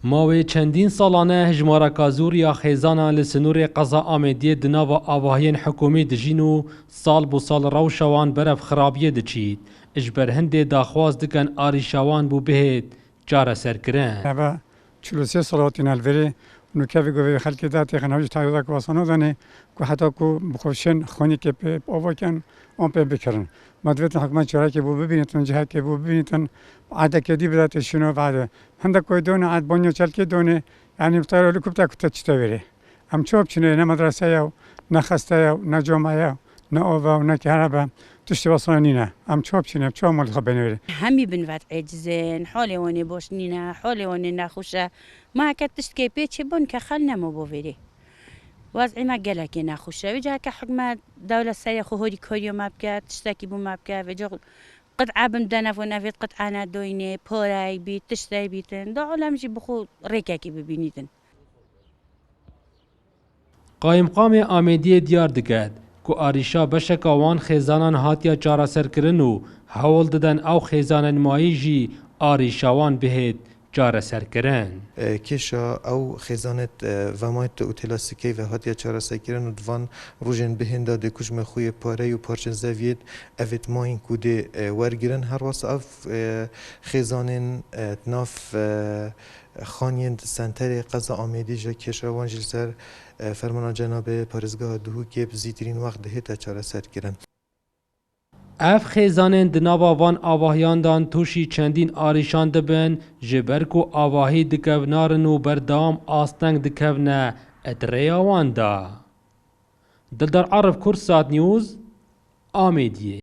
ماوی چندین سالانه هجمارکا زوریا خیزانا لسنور قضا آمدیه دناوا آواهین حکومی دجینو سال بو سال روشوان برف خرابیه دچید اجبر هنده داخواز دکن آریشاوان بو بهت جاره سرکرن نبا 43 سالاتین الوری نوکه گوی خلکی داتی خنوش تایودا کو واسانو دانه کو حتی کو بخوشن خونی که په آواکن آن په بکرن مدویت حکومت چرا که بو ببینیتون جهت که بو ببینیتون عاده کدی بدات شنو بعد هنده کوی دونه عاد بانیو چلکی دونه یعنی مطار هلیکوپتر کتا چتا بره هم چوب چنه نه مدرسه یا نه خسته یا نه جامعه یا نه آوا و نه کهربا تشت واسانی نه هم چوب چنه چوب مال خب بنویره همی بنوات عجزن حالی وانی باش نینا حالی وانی نخوشه ما کتشت که پیچ بون که خل نمو بویری وضعی ما گله که نخوشه و جا که حکمت دولت سری خوهی کاریو مبکت تشتکی بو مبکت و جا قطعه بمدنف و نفید قطعه ندوینه پارای بیت تشتی بیتن دا عالم جی بخو ریکه که ببینیدن قایم قام آمدیه دیار دکد که آریشا بشکا وان خیزانان هاتیا جاره سرکرن و حول ددن او خیزانان مایی جی آریشاوان بهت جاره سرکرن کشا او خزانت و مایت اوتلا سکی و هاتیا چاره سرکرن و دوان روژن بهنده ده کجم خوی پاره و پارچن زوید اوید ماین کوده ورگرن هر واس اف خزانن تناف خانیند سنتر قضا آمیدی جا کشا وانجل سر فرمان جناب پارزگاه دهو که بزیترین وقت ده تا چاره سرکرن اف خیزانین دناوا وان آواهیان دان توشی چندین آریشان دبن جبرکو آواهی دکونارن و بردام آستنگ دکونه ادریاوان دا دلدر عرب کرسات نیوز آمیدیه